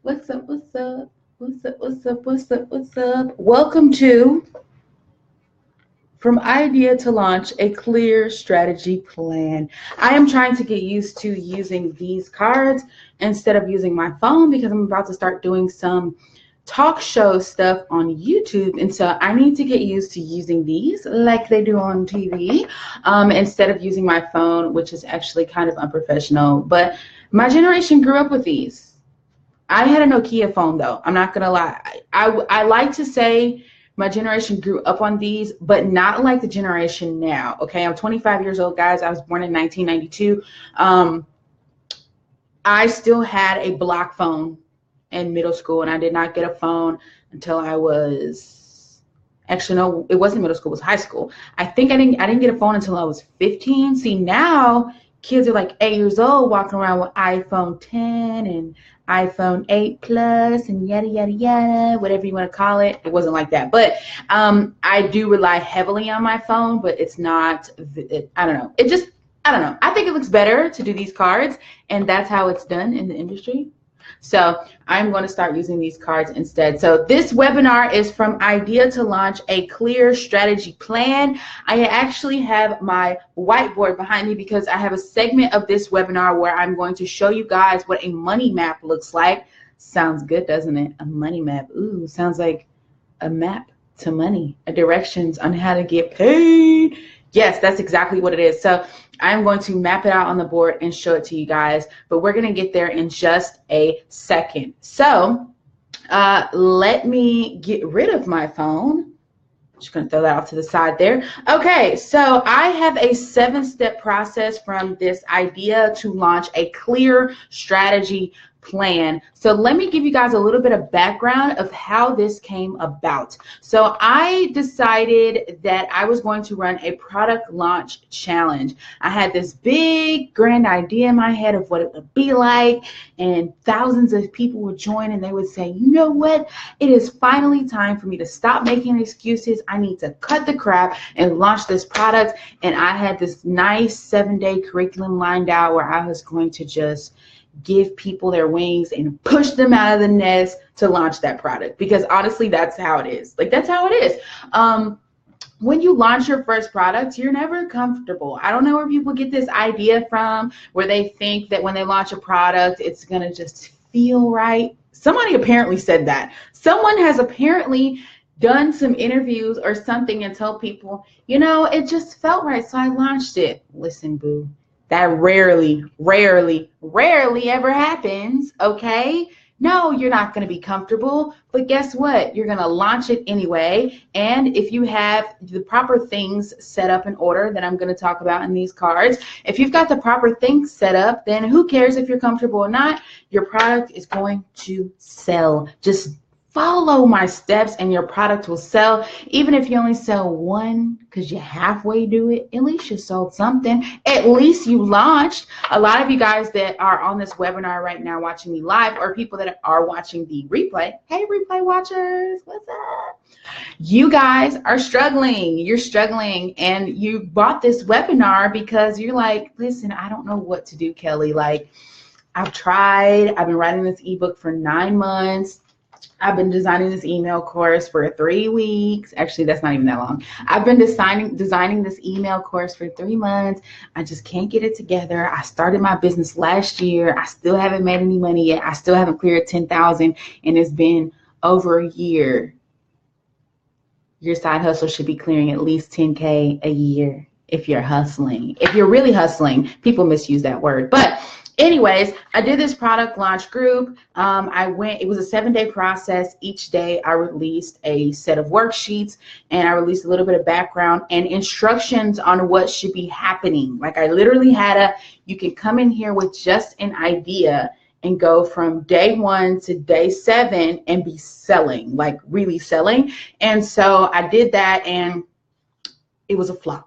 What's up? What's up? What's up? What's up? What's up? What's up? Welcome to From Idea to Launch, a clear strategy plan. I am trying to get used to using these cards instead of using my phone because I'm about to start doing some talk show stuff on YouTube. And so I need to get used to using these like they do on TV instead of using my phone, which is actually kind of unprofessional. But my generation grew up with these. I had a Nokia phone though. I'm not gonna lie. I like to say my generation grew up on these, but not like the generation now. Okay, I'm 25 years old, guys. I was born in 1992. I still had a block phone in middle school, and I did not get a phone until I was actually no, it wasn't middle school, it was high school. I didn't get a phone until I was 15. See, now kids are like 8 years old walking around with iPhone 10 and iPhone 8 Plus and yada yada yada, whatever you want to call it. It wasn't like that, but I do rely heavily on my phone, but it's not. I don't know. I don't know. I think it looks better to do these cards, and that's how it's done in the industry. So I'm going to start using these cards instead. So this webinar is From Idea to Launch, a clear strategy plan. I actually have my whiteboard behind me because I have a segment of this webinar where I'm going to show you guys what a money map looks like. Sounds good, doesn't it? A money map. Ooh, sounds like a map to money, a directions on how to get paid. Yes, that's exactly what it is. So I'm going to map it out on the board and show it to you guys, but we're going to get there in just a second. So let me get rid of my phone. Just going to throw that off to the side there. Okay, so I have a 7-step process from this idea to launch a clear strategy plan. So let me give you guys a little bit of background of how this came about. So I decided that I was going to run a product launch challenge. I had this big grand idea in my head of what it would be like, and thousands of people would join and they would say, you know what, it is finally time for me to stop making excuses. I need to cut the crap and launch this product. And I had this nice 7-day curriculum lined out where I was going to just give people their wings and push them out of the nest to launch that product, because honestly that's how it is. Like, that's how it is. When you launch your first product, you're never comfortable. I don't know where people get this idea from, where they think that when they launch a product it's gonna just feel right. Somebody apparently said that. Someone has apparently done some interviews or something and told people, you know, it just felt right, so I launched it. Listen, boo, that rarely ever happens, okay? No, you're not going to be comfortable, but guess what? You're going to launch it anyway. And if you have the proper things set up in order that I'm going to talk about in these cards, if you've got the proper things set up, then who cares if you're comfortable or not? Your product is going to sell. Just follow my steps and your product will sell. Even if you only sell one because you halfway do it, at least you sold something. At least you launched. A lot of you guys that are on this webinar right now watching me live, or people that are watching the replay, hey replay watchers, what's up? You guys are struggling. You're struggling, and you bought this webinar because you're like, listen, I don't know what to do, Kelly. Like, I've been writing this ebook for 9 months. I've been designing this email course for 3 weeks. Actually, that's not even that long. I've been designing this email course for 3 months. I just can't get it together. I started my business last year. I still haven't made any money yet. I still haven't cleared 10,000, and it's been over a year. Your side hustle should be clearing at least 10K a year if you're hustling. If you're really hustling, people misuse that word. But anyways, I did this product launch group. It was a 7-day process. Each day I released a set of worksheets, and I released a little bit of background and instructions on what should be happening. Like, I literally had you can come in here with just an idea and go from day 1 to day 7 and be selling, like really selling. And so I did that, and it was a flop.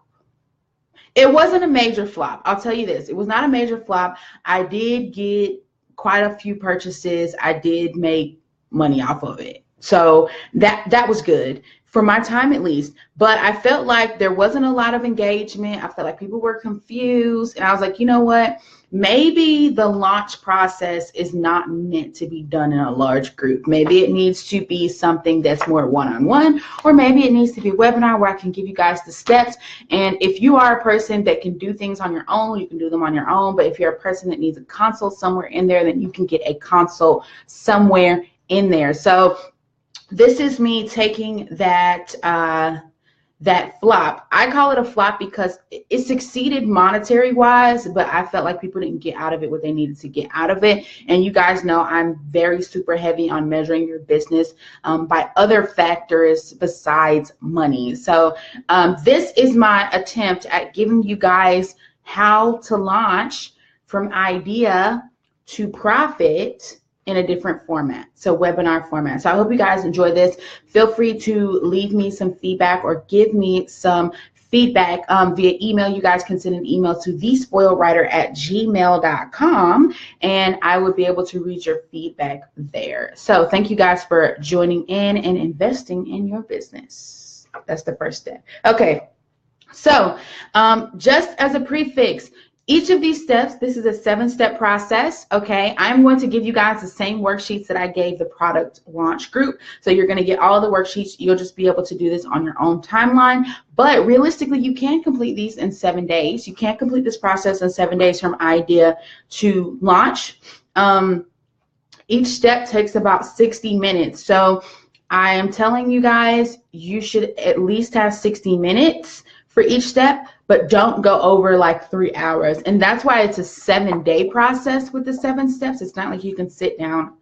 It wasn't a major flop. I'll tell you this. It was not a major flop. I did get quite a few purchases. I did make money off of it. So that was good for my time at least. But I felt like there wasn't a lot of engagement. I felt like people were confused. And I was like, you know what? Maybe the launch process is not meant to be done in a large group. Maybe it needs to be something that's more one-on-one, or maybe it needs to be a webinar where I can give you guys the steps. And if you are a person that can do things on your own, you can do them on your own. But if you're a person that needs a consult somewhere in there, then you can get a consult somewhere in there. So this is me taking that that flop. I call it a flop because it succeeded monetary wise, but I felt like people didn't get out of it what they needed to get out of it. And you guys know I'm very super heavy on measuring your business by other factors besides money. So this is my attempt at giving you guys how to launch from idea to profit in a different format, so webinar format. So I hope you guys enjoy this. Feel free to leave me some feedback or give me some feedback via email. You guys can send an email to thespoiledwriter@gmail.com, and I would be able to read your feedback there. So thank you guys for joining in and investing in your business. That's the first step. Okay, so just as a prefix, each of these steps, this is a 7-step process, okay? I'm going to give you guys the same worksheets that I gave the product launch group. So you're going to get all the worksheets. You'll just be able to do this on your own timeline. But realistically, you can complete these in 7 days. You can't complete this process in 7 days from idea to launch. Each step takes about 60 minutes. So I am telling you guys, you should at least have 60 minutes for each step, but don't go over like 3 hours. And that's why it's a 7-day process with the 7 steps. It's not like you can sit down.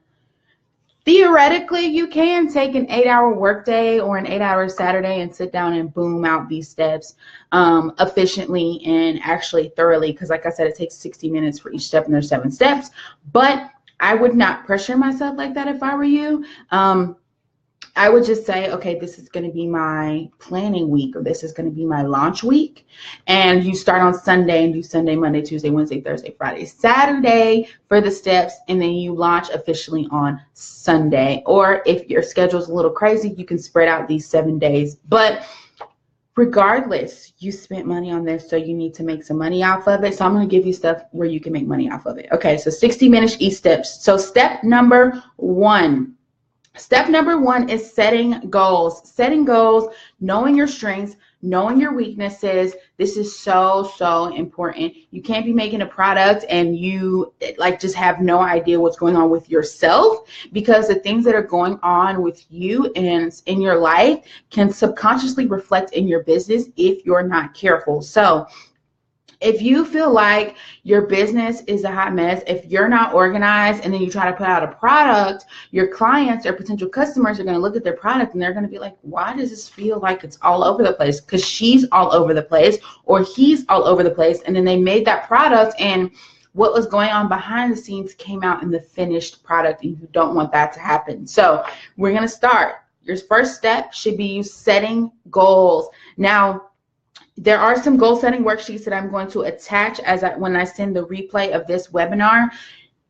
Theoretically, you can take an 8-hour workday or an 8-hour Saturday and sit down and boom out these steps efficiently and actually thoroughly. Because like I said, it takes 60 minutes for each step and there's 7 steps. But I would not pressure myself like that if I were you. I would just say, okay, this is going to be my planning week, or this is going to be my launch week. And you start on Sunday and do Sunday, Monday, Tuesday, Wednesday, Thursday, Friday, Saturday for the steps. And then you launch officially on Sunday. Or if your schedule's a little crazy, you can spread out these 7 days. But regardless, you spent money on this, so you need to make some money off of it. So I'm going to give you stuff where you can make money off of it. Okay, so 60 minutes each steps. So step number 1. Step number 1 is setting goals. Setting goals, knowing your strengths, knowing your weaknesses. This is so, so important. You can't be making a product and you like just have no idea what's going on with yourself, because the things that are going on with you and in your life can subconsciously reflect in your business if you're not careful. So if you feel like your business is a hot mess, if you're not organized and then you try to put out a product, your clients or potential customers are going to look at their product and they're going to be like, why does this feel like it's all over the place? Because she's all over the place or he's all over the place. And then they made that product and what was going on behind the scenes came out in the finished product, and you don't want that to happen. So we're going to start. Your first step should be you setting goals. Now, there are some goal setting worksheets that I'm going to attach when I send the replay of this webinar.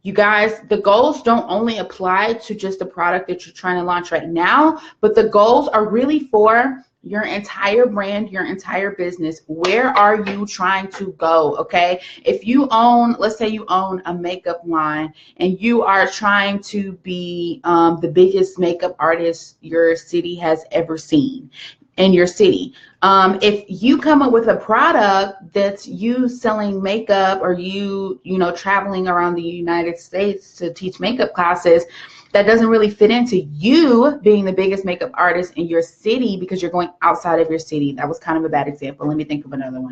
You guys, the goals don't only apply to just the product that you're trying to launch right now, but the goals are really for your entire brand, your entire business. Where are you trying to go? Okay. If you own, let's say you own a makeup line and you are trying to be the biggest makeup artist your city has ever seen in your city. If you come up with a product that's you selling makeup or you traveling around the United States to teach makeup classes, that doesn't really fit into you being the biggest makeup artist in your city because you're going outside of your city. That was kind of a bad example. Let me think of another one.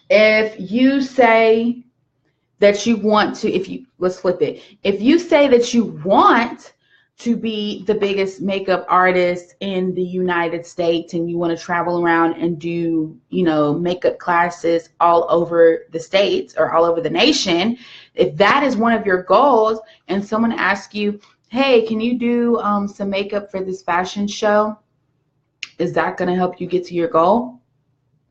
If you say that you want to, let's flip it. If you say that you want to be the biggest makeup artist in the United States and you want to travel around and do, makeup classes all over the states or all over the nation, if that is one of your goals and someone asks you, hey, can you do some makeup for this fashion show? Is that going to help you get to your goal?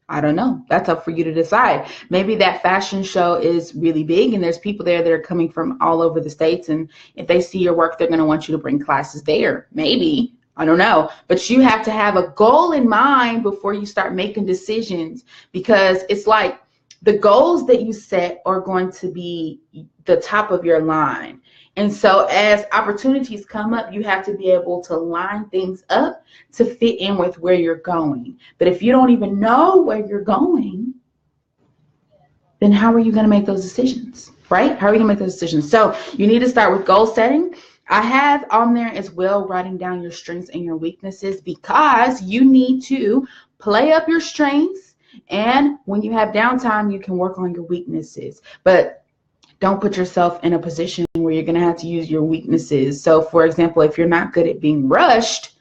I don't know. That's up for you to decide. Maybe that fashion show is really big and there's people there that are coming from all over the states. And if they see your work, they're going to want you to bring classes there. Maybe. I don't know. But you have to have a goal in mind before you start making decisions, because it's like the goals that you set are going to be the top of your line. And so as opportunities come up, you have to be able to line things up to fit in with where you're going. But if you don't even know where you're going, then how are you going to make those decisions, right? How are you going to make those decisions? So you need to start with goal setting. I have on there as well writing down your strengths and your weaknesses, because you need to play up your strengths. And when you have downtime, you can work on your weaknesses. But don't put yourself in a position where you're going to have to use your weaknesses. So, for example, if you're not good at being rushed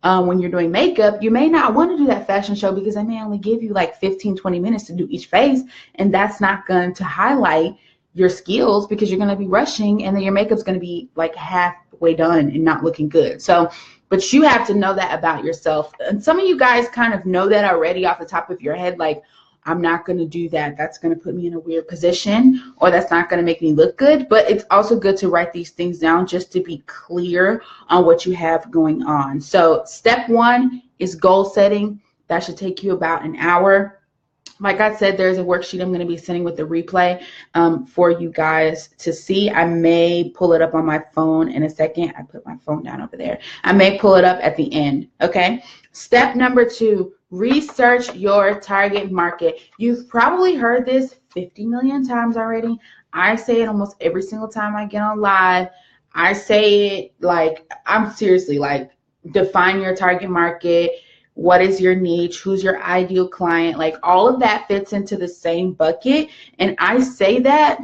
when you're doing makeup, you may not want to do that fashion show because they may only give you like 15, 20 minutes to do each face. And that's not going to highlight your skills because you're going to be rushing, and then your makeup's going to be like halfway done and not looking good. So, but you have to know that about yourself. And some of you guys kind of know that already off the top of your head, like, I'm not going to do that. That's going to put me in a weird position, or that's not going to make me look good. But it's also good to write these things down just to be clear on what you have going on. So step 1 is goal setting. That should take you about an hour. Like I said, there's a worksheet I'm going to be sending with the replay for you guys to see. I may pull it up on my phone in a second. I put my phone down over there. I may pull it up at the end. Okay. Step number 2, research your target market. You've probably heard this 50 million times already. I say it almost every single time I get on live. I say it like, I'm seriously like, define your target market. What is your niche? Who's your ideal client? Like, all of that fits into the same bucket. And I say that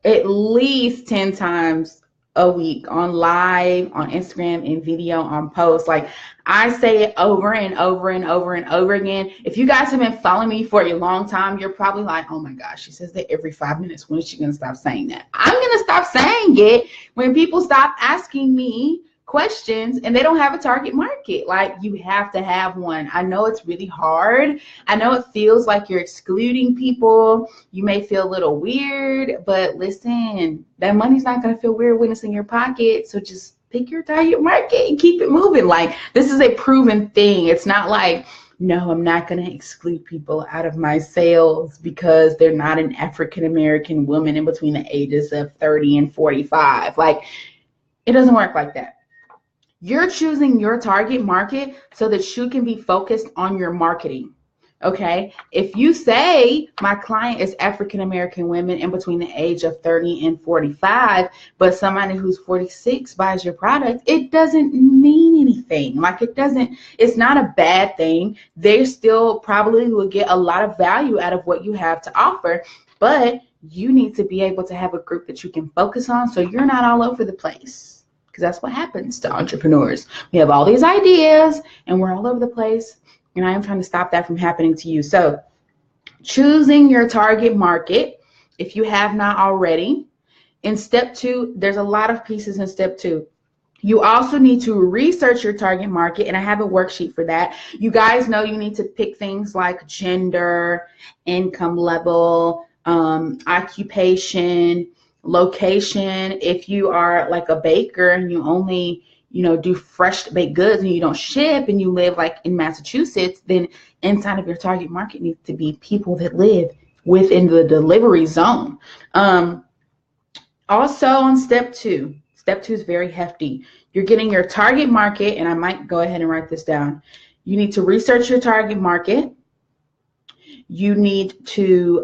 at least 10 times a week on live, on Instagram, in video, on posts. Like, I say it over and over and over and over again. If you guys have been following me for a long time, you're probably like, oh my gosh, she says that every 5 minutes. When is she going to stop saying that? I'm going to stop saying it when people stop asking me questions and they don't have a target market. Like, you have to have one. I know it's really hard. I know it feels like you're excluding people. You may feel a little weird, but listen, that money's not going to feel weird when it's in your pocket. So just pick your target market and keep it moving. Like, this is a proven thing. It's not like, no, I'm not going to exclude people out of my sales because they're not an African-American woman in between the ages of 30 and 45. Like, it doesn't work like that. You're choosing your target market so that you can be focused on your marketing. Okay. If you say my client is African-American women in between the age of 30 and 45, but somebody who's 46 buys your product, it doesn't mean anything. Like, it's not a bad thing. They still probably will get a lot of value out of what you have to offer, but you need to be able to have a group that you can focus on so you're not all over the place. Because that's what happens to entrepreneurs. We have all these ideas and we're all over the place. And I am trying to stop that from happening to you. So choosing your target market, if you have not already. In step 2, there's a lot of pieces in step 2. You also need to research your target market, and I have a worksheet for that. You guys know you need to pick things like gender, income level, occupation, location. If you are like a baker and you only, do fresh baked goods and you don't ship and you live like in Massachusetts, then inside of your target market needs to be people that live within the delivery zone. Also on step 2 is very hefty. You're getting your target market, and I might go ahead and write this down. You need to research your target market. You need to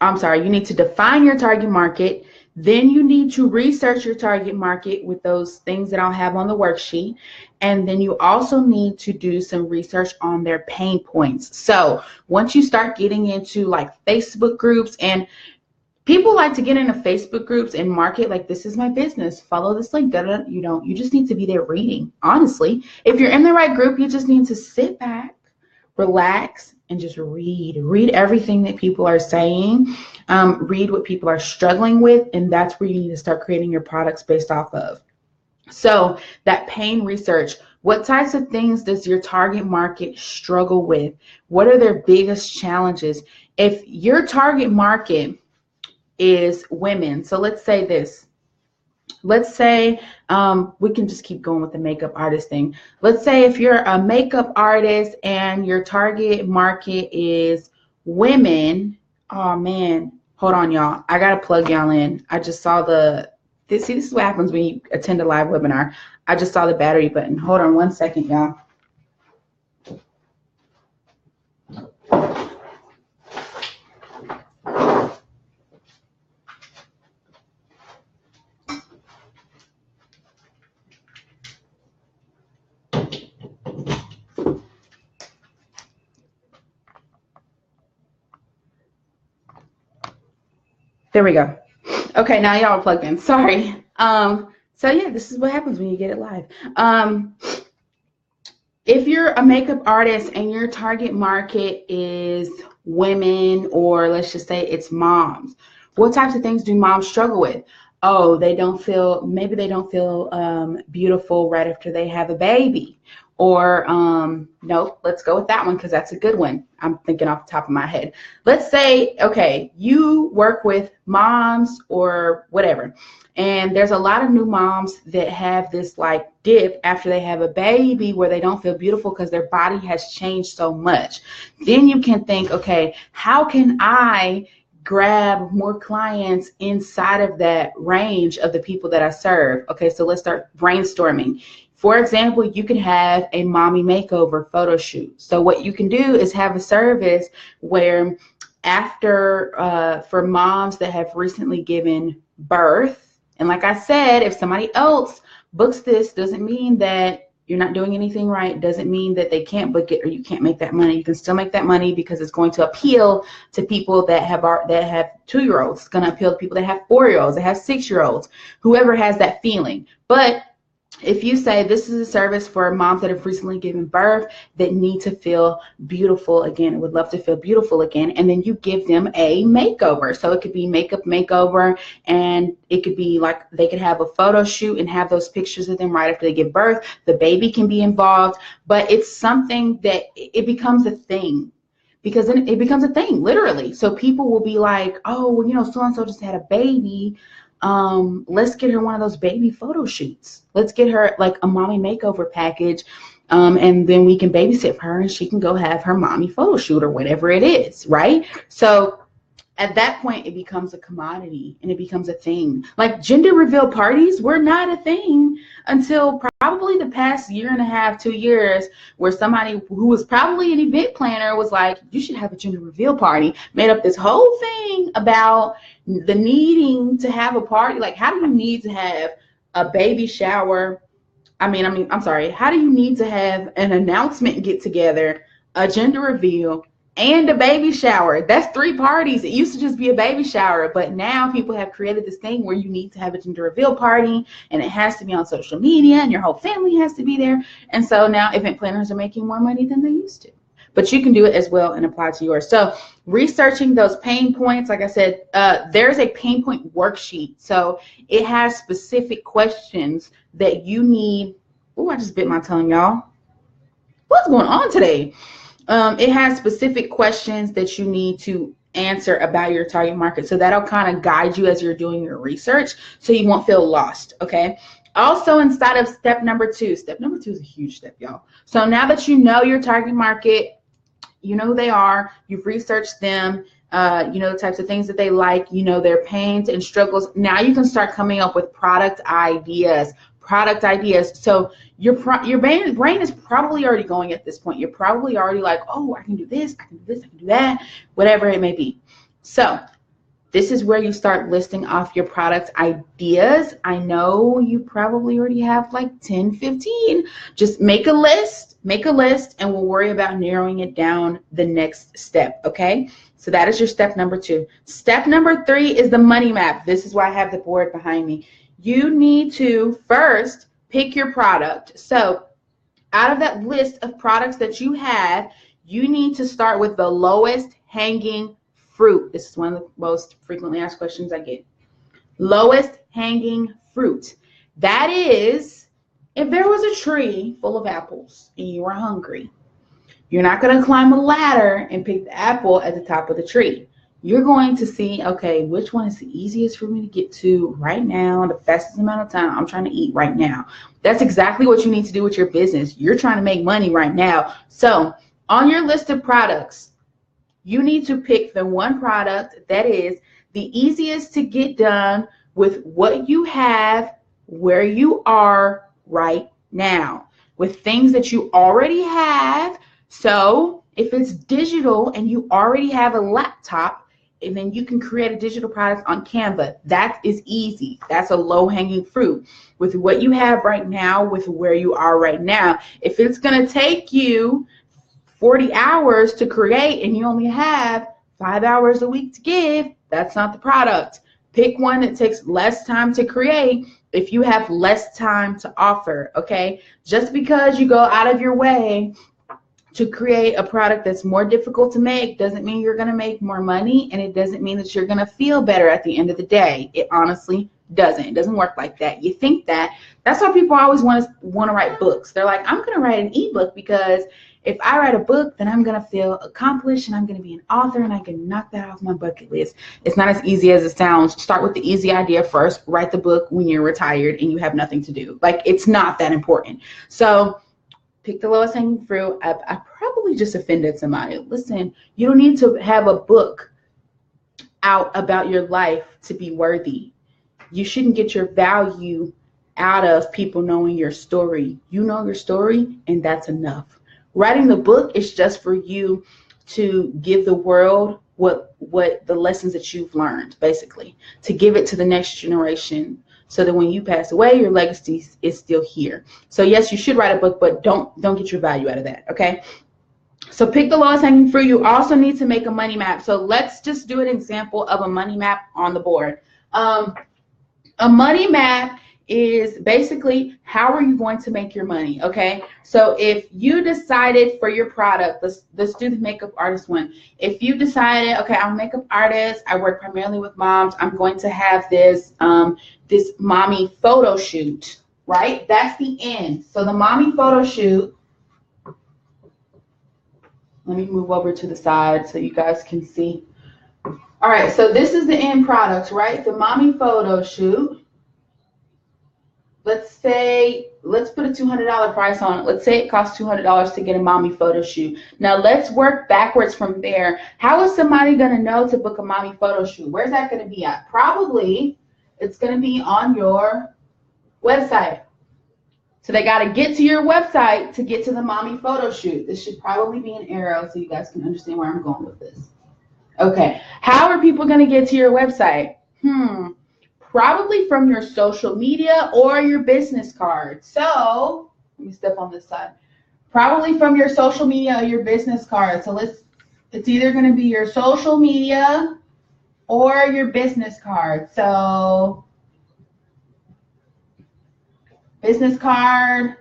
you need to define your target market. Then you need to research your target market with those things that I'll have on the worksheet. And then you also need to do some research on their pain points. So once you start getting into like Facebook groups, and people like to get into Facebook groups and market like, this is my business, follow this link. You just need to be there reading. Honestly, if you're in the right group, you just need to sit back, relax, and just read everything that people are saying, read what people are struggling with, and that's where you need to start creating your products based off of. So that pain research, What types of things does your target market struggle with? What are their biggest challenges? If your target market is women, so let's say this. Let's say we can just keep going with the makeup artist thing. Let's say if you're a makeup artist and your target market is women. Oh man, hold on, y'all. I gotta plug y'all in. I just saw this is what happens when you attend a live webinar. I just saw the battery button. Hold on one second, y'all. There we go. Okay, now y'all are plugged in. Sorry. So yeah, this is what happens when you get it live. If you're a makeup artist and your target market is women, or let's just say it's moms, what types of things do moms struggle with? Oh, maybe they don't feel beautiful right after they have a baby. Or nope, let's go with that one because that's a good one. I'm thinking off the top of my head. Let's say, okay, you work with moms or whatever, and there's a lot of new moms that have this like dip after they have a baby where they don't feel beautiful because their body has changed so much. Then you can think, okay, how can I grab more clients inside of that range of the people that I serve? Okay, so let's start brainstorming. For example, you can have a mommy makeover photo shoot. So what you can do is have a service where after, for moms that have recently given birth, and like I said, if somebody else books this, doesn't mean that you're not doing anything right. Doesn't mean that they can't book it or you can't make that money. You can still make that money because it's going to appeal to people that have 2-year-olds. It's going to appeal to people that have 4-year-olds, that have 6-year-olds, whoever has that feeling. But if you say this is a service for moms that have recently given birth that need to feel beautiful again, would love to feel beautiful again, and then you give them a makeover. So it could be makeup makeover, and it could be like they could have a photo shoot and have those pictures of them right after they give birth. The baby can be involved, but it's something that it becomes a thing. Because then it becomes a thing, literally. So people will be like, oh, well, you know, so-and-so just had a baby. Let's get her one of those baby photo shoots. Let's get her like a mommy makeover package. And then we can babysit for her and she can go have her mommy photo shoot or whatever it is, right? So at that point, it becomes a commodity and it becomes a thing. Like gender reveal parties were not a thing until probably the past 1.5 to 2 years, where somebody who was probably an event planner was like, you should have a gender reveal party, made up this whole thing about the needing to have a party. Like, how do you need to have a baby shower? I'm sorry. How do you need to have an announcement get together, a gender reveal, and a baby shower? That's 3 parties. It used to just be a baby shower, but now people have created this thing where you need to have a gender reveal party, and it has to be on social media, and your whole family has to be there. And so now event planners are making more money than they used to. But you can do it as well and apply to yours. So researching those pain points, like I said, there's a pain point worksheet. So it has specific questions that you need. Oh, I just bit my tongue, y'all. What's going on today? It has specific questions that you need to answer about your target market. So that'll kind of guide you as you're doing your research so you won't feel lost, okay? Also, inside of step number 2 is a huge step, y'all. So now that you know your target market, you know who they are, you've researched them, you know the types of things that they like, you know their pains and struggles. Now you can start coming up with product ideas. So your brain is probably already going at this point. You're probably already like, oh, I can do this, I can do this, I can do that, whatever it may be. So this is where you start listing off your product ideas. I know you probably already have like 10, 15. Just make a list, and we'll worry about narrowing it down the next step, okay? So that is your step number 2. Step number 3 is the money map. This is why I have the board behind me. You need to first pick your product. So out of that list of products that you have, you need to start with the lowest hanging fruit. This is one of the most frequently asked questions I get. Lowest hanging fruit. That is if there was a tree full of apples and you were hungry, you're not going to climb a ladder and pick the apple at the top of the tree. You're going to see, okay, which one is the easiest for me to get to right now, the fastest amount of time I'm trying to eat right now. That's exactly what you need to do with your business. You're trying to make money right now. So on your list of products, you need to pick the one product that is the easiest to get done with what you have, where you are right now, with things that you already have. So if it's digital and you already have a laptop, and then you can create a digital product on Canva. That is easy. That's a low-hanging fruit. With what you have right now, with where you are right now, if it's going to take you 40 hours to create and you only have 5 hours a week to give, that's not the product. Pick one that takes less time to create if you have less time to offer, okay? Just because you go out of your way to create a product that's more difficult to make doesn't mean you're going to make more money, and it doesn't mean that you're going to feel better at the end of the day. It honestly doesn't. It doesn't work like that. You think that. That's why people always want to write books. They're like, I'm going to write an ebook because if I write a book, then I'm going to feel accomplished and I'm going to be an author and I can knock that off my bucket list. It's not as easy as it sounds. Start with the easy idea first. Write the book when you're retired and you have nothing to do. Like, it's not that important. So pick the lowest hanging fruit. I probably just offended somebody. Listen, you don't need to have a book out about your life to be worthy. You shouldn't get your value out of people knowing your story. You know your story, and that's enough. Writing the book is just for you to give the world what the lessons that you've learned, basically, to give it to the next generation, so that when you pass away, your legacy is still here. So yes, you should write a book, but don't get your value out of that, okay? So pick the lowest hanging fruit. You also need to make a money map. So let's just do an example of a money map on the board. A money map is basically, how are you going to make your money, okay? So if you decided for your product, let's do the makeup artist one. If you decided, okay, I'm a makeup artist, I work primarily with moms, I'm going to have this this mommy photo shoot, right? That's the end. So the mommy photo shoot, let me move over to the side so you guys can see. All right, so this is the end product, right? The mommy photo shoot. Let's put a $200 price on it. Let's say it costs $200 to get a mommy photo shoot. Now let's work backwards from there. How is somebody going to know to book a mommy photo shoot? Where's that going to be at? Probably it's going to be on your website. So they got to get to your website to get to the mommy photo shoot. This should probably be an arrow so you guys can understand where I'm going with this. Okay. How are people going to get to your website? Probably from your social media or your business card. So let me step on this side. Probably from your social media or your business card. So it's either going to be your social media or your business card. So business card,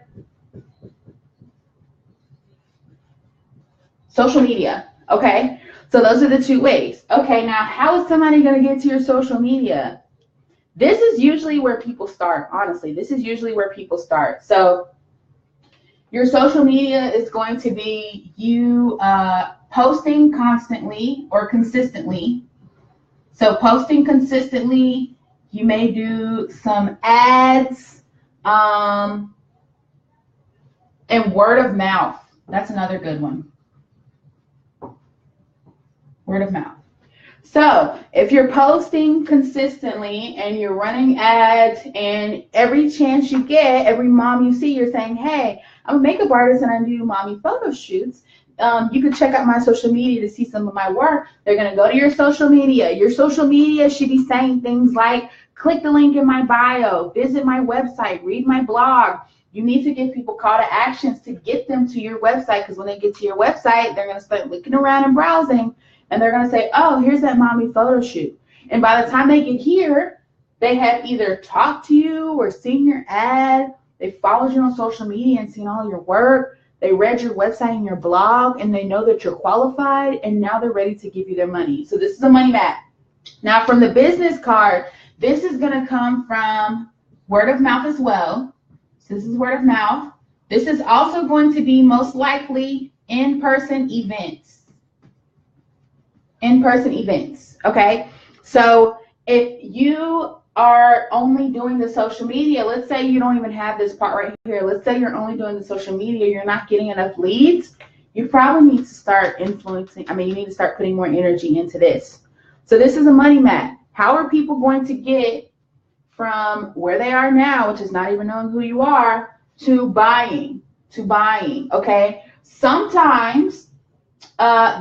social media. Okay. So those are the two ways. Okay. Now, how is somebody going to get to your social media? This is usually where people start, honestly. This is usually where people start. So your social media is going to be you posting constantly or consistently. So posting consistently, you may do some ads, and word of mouth. That's another good one. Word of mouth. So if you're posting consistently and you're running ads, and every chance you get, every mom you see, you're saying, hey, I'm a makeup artist and I do mommy photo shoots. You can check out my social media to see some of my work. They're going to go to your social media. Your social media should be saying things like, click the link in my bio, visit my website, read my blog. You need to give people call to actions to get them to your website, because when they get to your website, they're going to start looking around and browsing. And they're going to say, oh, here's that mommy photo shoot. And by the time they get here, they have either talked to you or seen your ad. They followed you on social media and seen all your work. They read your website and your blog, and they know that you're qualified, and now they're ready to give you their money. So this is a money map. Now from the business card, this is going to come from word of mouth as well. So this is word of mouth. This is also going to be most likely in-person events. In-person events, okay? So if you are only doing the social media, let's say you don't even have this part right here. Let's say you're only doing the social media, you're not getting enough leads. You probably need to start influencing. You need to start putting more energy into this. So this is a money map. How are people going to get from where they are now, which is not even knowing who you are, to buying, okay? Sometimes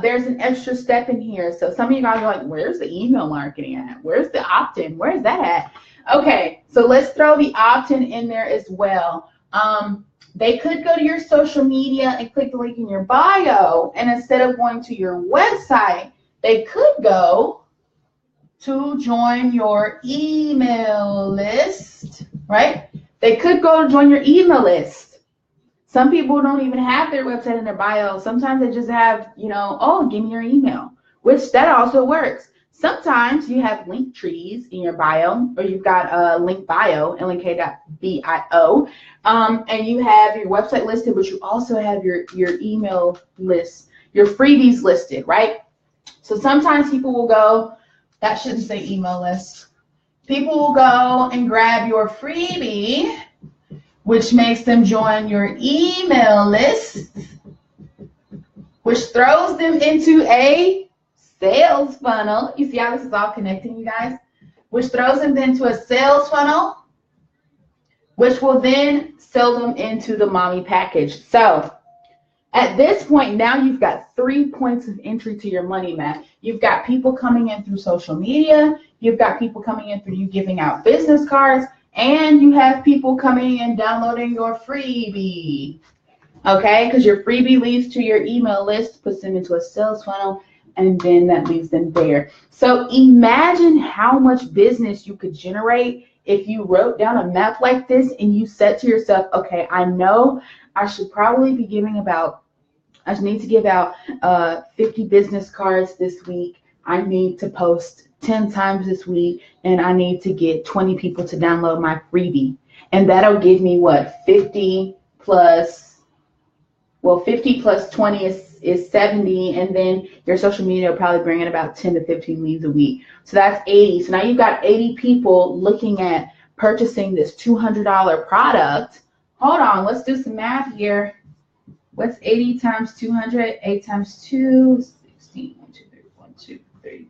there's an extra step in here. So some of you guys are like, where's the email marketing at? Where's the opt-in? Where's that at? Okay, so let's throw the opt-in in there as well. They could go to your social media and click the link in your bio, and instead of going to your website, they could go to join your email list, right? They could go to join your email list. Some people don't even have their website in their bio. Sometimes they just have, oh, give me your email, which that also works. Sometimes you have link trees in your bio, or you've got a link bio, link.bio, and you have your website listed, but you also have your email list, your freebies listed, right? So sometimes people will go, that shouldn't say email list. People will go and grab your freebie, which makes them join your email list, which throws them into a sales funnel. You see how this is all connecting, you guys? Which throws them into a sales funnel, which will then sell them into the mommy package. So at this point, now you've got 3 points of entry to your money map. You've got people coming in through social media. You've got people coming in through you giving out business cards. And you have people coming and downloading your freebie. Okay? Because your freebie leads to your email list, puts them into a sales funnel, and then that leaves them there. So imagine how much business you could generate if you wrote down a map like this and you said to yourself, okay, I know I should probably be I need to give out 50 business cards this week. I need to post 10 times this week, and I need to get 20 people to download my freebie. And that'll give me what? 50 plus 20 is 70, and then your social media will probably bring in about 10 to 15 leads a week. So that's 80. So now you've got 80 people looking at purchasing this $200 product. Hold on, let's do some math here. What's 80 times 200? 8 times 2, 16. 1, 2, 3, 1, 2, 3.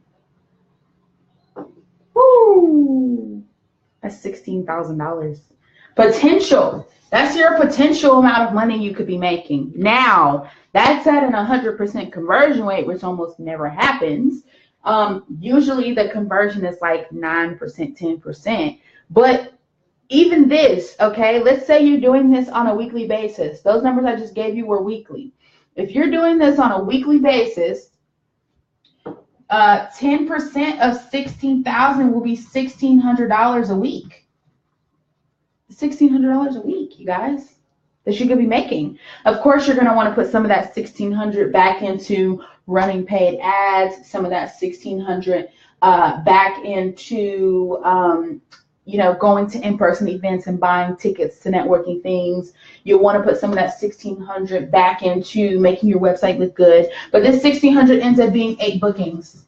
Woo! That's $16,000. Potential. That's your potential amount of money you could be making. Now, that's at an 100% conversion rate, which almost never happens. Usually the conversion is like 9%, 10%. But even this, okay, let's say you're doing this on a weekly basis. Those numbers I just gave you were weekly. If you're doing this on a weekly basis, 10% of 16,000 will be $1,600 a week. $1,600 a week, you guys, that you could be making. Of course, you're going to want to put some of that $1,600 back into running paid ads, some of that $1,600 back into going to in-person events and buying tickets to networking things. You'll want to put some of that $1,600 back into making your website look good. But this $1,600 ends up being 8 bookings.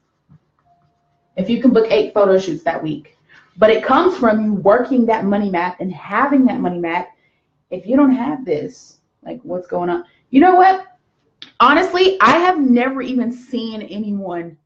If you can book 8 photo shoots that week. But it comes from you working that money map and having that money map. If you don't have this, like, what's going on? You know what? Honestly, I have never even seen anyone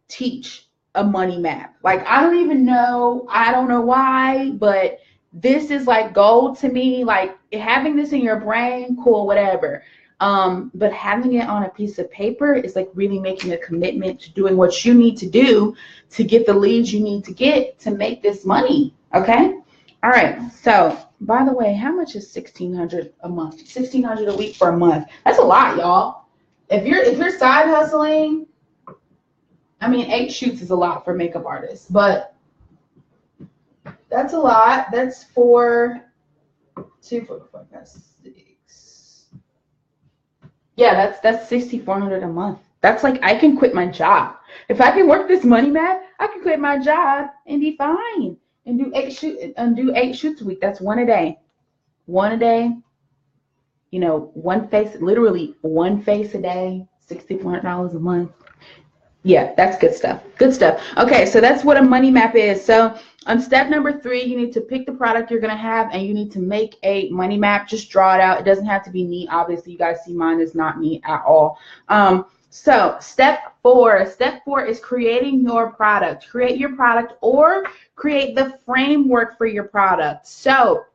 teach a money map. Like, I don't even know. I don't know why, but this is like gold to me. Like, having this in your brain, cool, whatever. But having it on a piece of paper is like really making a commitment to doing what you need to do to get the leads you need to get to make this money. Okay? All right. So, by the way, how much is $1,600 a month? $1,600 a week for a month. That's a lot, y'all. If you're side hustling, 8 shoots is a lot for makeup artists, but that's a lot. That's 4, 2, 4, 5, 6. Yeah, that's $6,400 a month. That's like, I can quit my job. If I can work this money map, I can quit my job and be fine and do 8 shoots a week. That's 1 a day. one a day, you know, one face, literally one face a day, $6,400 a month. Yeah, that's good stuff. Good stuff. Okay, so that's what a money map is. So on step number 3, you need to pick the product you're going to have, and you need to make a money map. Just draw it out. It doesn't have to be neat. Obviously, you guys see mine is not neat at all. So step 4 is creating your product. Create your product or create the framework for your product. So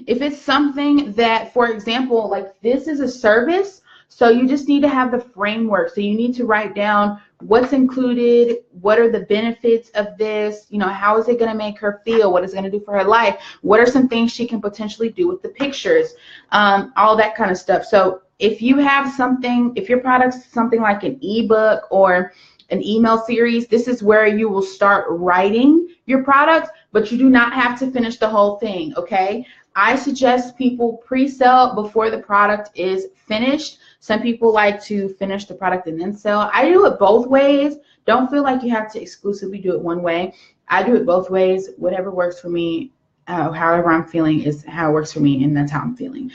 if it's something that, for example, like this is a service, so you just need to have the framework. So you need to write down what's included, what are the benefits of this, you know, how is it going to make her feel, what is it going to do for her life, what are some things she can potentially do with the pictures, all that kind of stuff. So if you have something, if your product's something like an ebook or an email series, this is where you will start writing your product, but you do not have to finish the whole thing, okay? I suggest people pre-sell before the product is finished. Some people like to finish the product and then sell. I do it both ways. Don't feel like you have to exclusively do it one way. I do it both ways. Whatever works for me, however I'm feeling is how it works for me, and that's how I'm feeling.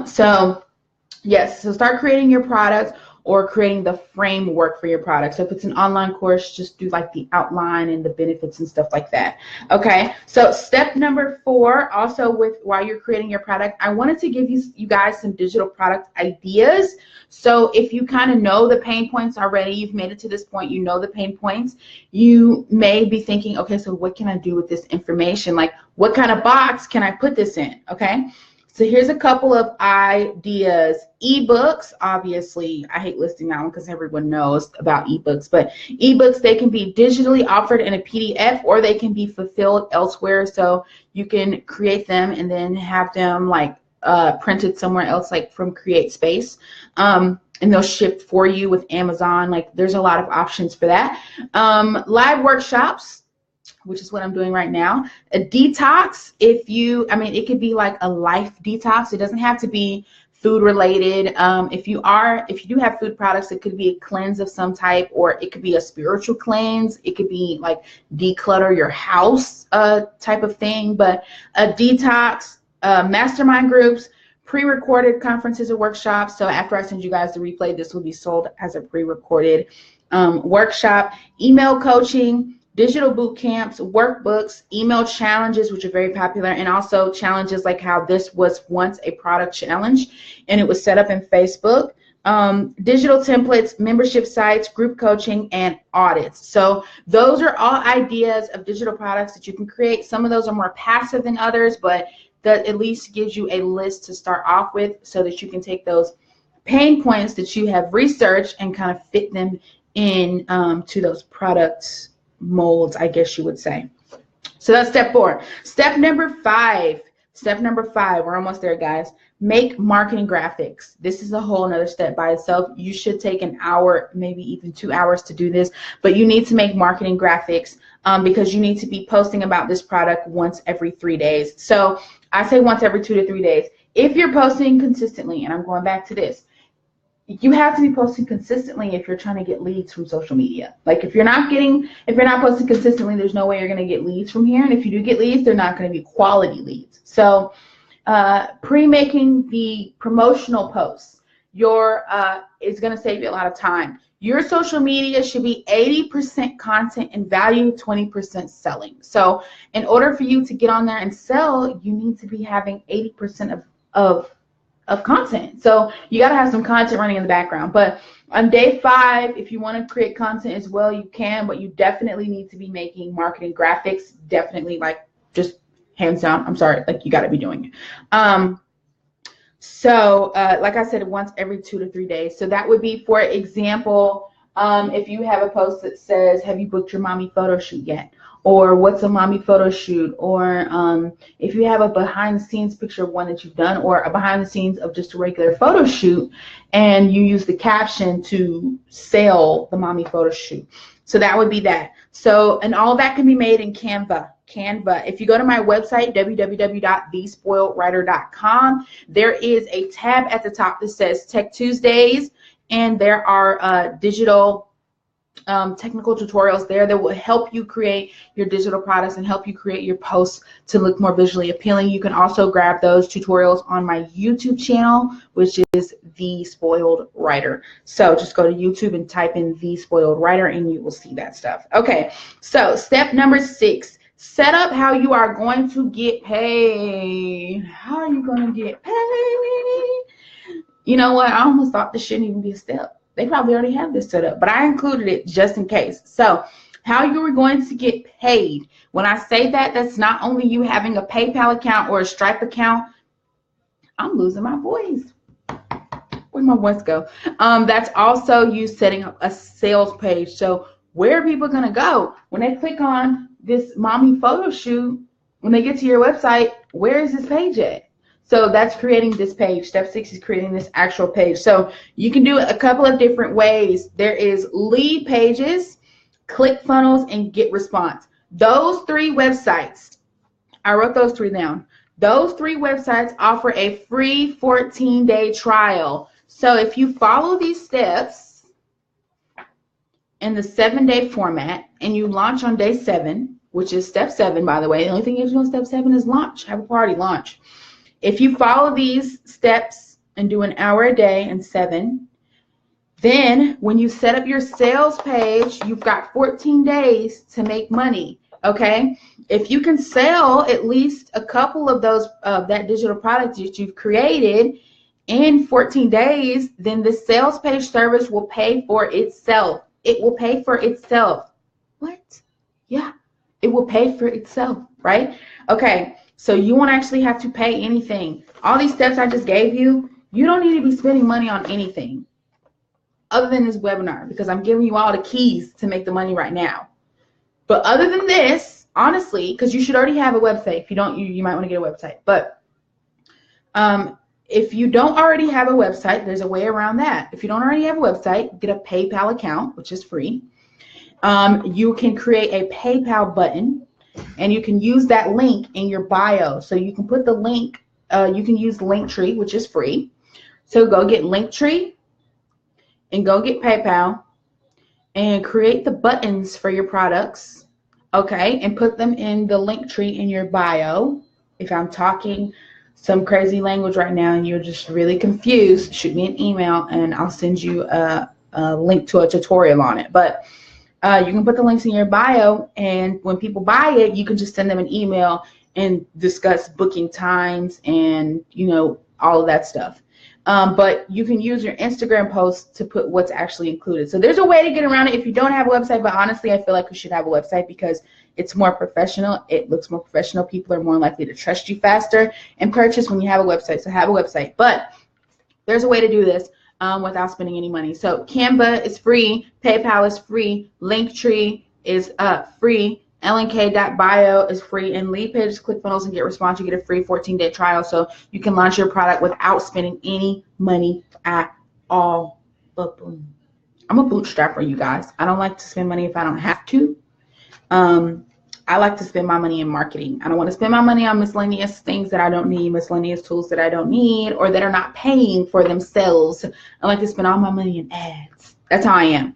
So yes, so start creating your product or creating the framework for your product. So if it's an online course, just do like the outline and the benefits and stuff like that. Okay, so step number 4, also with while you're creating your product, I wanted to give you guys some digital product ideas. So if you kind of know the pain points already, you've made it to this point, you know the pain points, you may be thinking, okay, so what can I do with this information? Like, what kind of box can I put this in? Okay. So here's a couple of ideas. Ebooks, obviously, I hate listing that one because everyone knows about ebooks, but ebooks, they can be digitally offered in a PDF or they can be fulfilled elsewhere. So you can create them and then have them like printed somewhere else, like from CreateSpace, and they'll ship for you with Amazon. Like, there's a lot of options for that. Live workshops, which is what I'm doing right now. A detox, it could be like a life detox. It doesn't have to be food related. If you do have food products, it could be a cleanse of some type, or it could be a spiritual cleanse. It could be like declutter your house type of thing. But a detox, mastermind groups, pre-recorded conferences or workshops. So after I send you guys the replay, this will be sold as a pre-recorded workshop. Email coaching, digital boot camps, workbooks, email challenges, which are very popular, and also challenges like how this was once a product challenge and it was set up in Facebook. Digital templates, membership sites, group coaching, and audits. So those are all ideas of digital products that you can create. Some of those are more passive than others, but that at least gives you a list to start off with so that you can take those pain points that you have researched and kind of fit them in to those products molds, I guess you would say. So that's step 4. Step number 5, we're almost there, guys. Make marketing graphics. This is a whole nother step by itself. You should take an hour, maybe even 2 hours to do this, but you need to make marketing graphics because you need to be posting about this product once every 3 days. So I say once every 2 to 3 days. If you're posting consistently, and I'm going back to this, you have to be posting consistently if you're trying to get leads from social media. Like, if you're not posting consistently, there's no way you're going to get leads from here. And if you do get leads, they're not going to be quality leads. So pre-making the promotional posts is going to save you a lot of time. Your social media should be 80% content and value, 20% selling. So in order for you to get on there and sell, you need to be having 80% of content. So you got to have some content running in the background. But on day 5, if you want to create content as well, you can, but you definitely need to be making marketing graphics. Definitely, like, just hands down. I'm sorry, like, you got to be doing it. So like I said, once every 2 to 3 days. So that would be, for example, if you have a post that says, have you booked your mommy photo shoot yet? Or what's a mommy photo shoot? Or if you have a behind the scenes picture of one that you've done, or a behind the scenes of just a regular photo shoot, and you use the caption to sell the mommy photo shoot. So that would be that. So, and all that can be made in Canva. If you go to my website, www.thespoiledwriter.com, there is a tab at the top that says Tech Tuesdays, and there are digital technical tutorials there that will help you create your digital products and help you create your posts to look more visually appealing. You can also grab those tutorials on my YouTube channel, which is The Spoiled Writer. So just go to YouTube and type in The Spoiled Writer and you will see that stuff. Okay, so step number 6, set up how you are going to get paid. How are you going to get paid? You know what? I almost thought this shouldn't even be a step. They probably already have this set up, but I included it just in case. So how you are going to get paid. When I say that, that's not only you having a PayPal account or a Stripe account. I'm losing my voice. Where'd my voice go? That's also you setting up a sales page. So where are people going to go? When they click on this mommy photo shoot, when they get to your website, where is this page at? So that's creating this page. Step 6 is creating this actual page. So you can do it a couple of different ways. There is lead pages, ClickFunnels, and GetResponse. Those 3 websites, I wrote those 3 down. Those 3 websites offer a free 14-day trial. So if you follow these steps in the 7-day format and you launch on day 7, which is step 7, by the way, the only thing you have to do on step 7 is launch, have a party, launch. If you follow these steps and do an hour a day and 7, then when you set up your sales page, you've got 14 days to make money, okay? If you can sell at least a couple of those, that digital product that you've created in 14 days, then the sales page service will pay for itself. It will pay for itself. What? Yeah, it will pay for itself, right? Okay. So you won't actually have to pay anything. All these steps I just gave you, you don't need to be spending money on anything other than this webinar because I'm giving you all the keys to make the money right now. But other than this, honestly, because you should already have a website. If you don't, you might want to get a website. But if you don't already have a website, there's a way around that. If you don't already have a website, get a PayPal account, which is free. You can create a PayPal button. And you can use that link in your bio. So you can put the link, you can use Linktree, which is free. So go get Linktree and go get PayPal and create the buttons for your products, okay? And put them in the Linktree in your bio. If I'm talking some crazy language right now and you're just really confused, shoot me an email and I'll send you a link to a tutorial on it. But you can put the links in your bio, and when people buy it, you can just send them an email and discuss booking times and, you know, all of that stuff. But you can use your Instagram posts to put what's actually included. So there's a way to get around it if you don't have a website, but honestly, I feel like you should have a website because it's more professional. It looks more professional. People are more likely to trust you faster and purchase when you have a website. So have a website. But there's a way to do this. Without spending any money. So Canva is free, PayPal is free, Linktree is free, lnk.bio is free, and lead pages, ClickFunnels, and GetResponse, you get a free 14-day trial so you can launch your product without spending any money at all. But boom. I'm a bootstrapper, you guys. I don't like to spend money if I don't have to. I like to spend my money in marketing. I don't want to spend my money on miscellaneous things that I don't need, miscellaneous tools that I don't need, or that are not paying for themselves. I like to spend all my money in ads. That's how I am.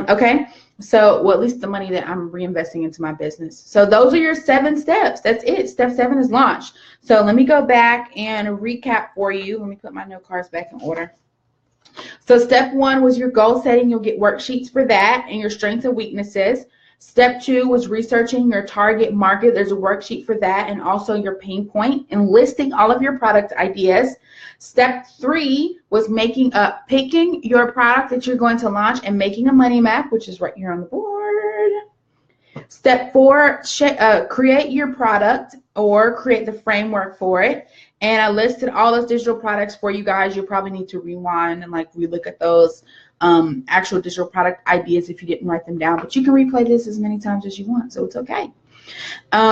Okay? So, well, at least the money that I'm reinvesting into my business. So those are your 7 steps. That's it. Step 7 is launch. So let me go back and recap for you. Let me put my note cards back in order. So step 1 was your goal setting. You'll get worksheets for that and your strengths and weaknesses. Step 2 was researching your target market. There's a worksheet for that, and also your pain point and listing all of your product ideas. Step 3 was picking your product that you're going to launch and making a money map, which is right here on the board. Step 4, create your product or create the framework for it. And I listed all those digital products for you guys. You probably need to rewind and like relook at those actual digital product ideas if you didn't write them down, but you can replay this as many times as you want, so it's okay.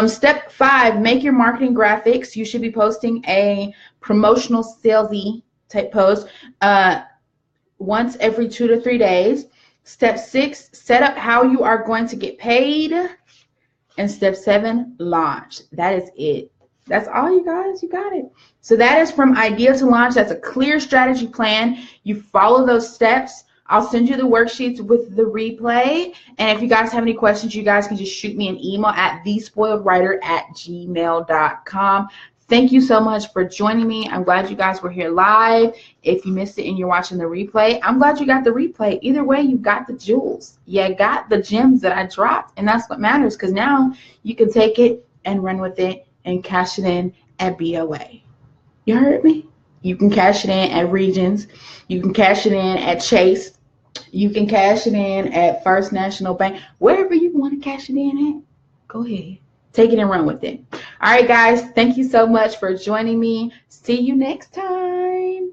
Step 5, make your marketing graphics. You should be posting a promotional salesy type post once every 2 to 3 days. Step 6, set up how you are going to get paid. And step 7, launch. That is it. That's all, you guys. You got it. So that is from idea to launch. That's a clear strategy plan. You follow those steps. I'll send you the worksheets with the replay. And if you guys have any questions, you guys can just shoot me an email at thespoiledwriter@gmail.com. Thank you so much for joining me. I'm glad you guys were here live. If you missed it and you're watching the replay, I'm glad you got the replay. Either way, you got the jewels. You got the gems that I dropped, and that's what matters, because now you can take it and run with it and cash it in at BOA. You heard me? You can cash it in at Regions. You can cash it in at Chase. You can cash it in at First National Bank. Wherever you want to cash it in at, go ahead. Take it and run with it. All right, guys. Thank you so much for joining me. See you next time.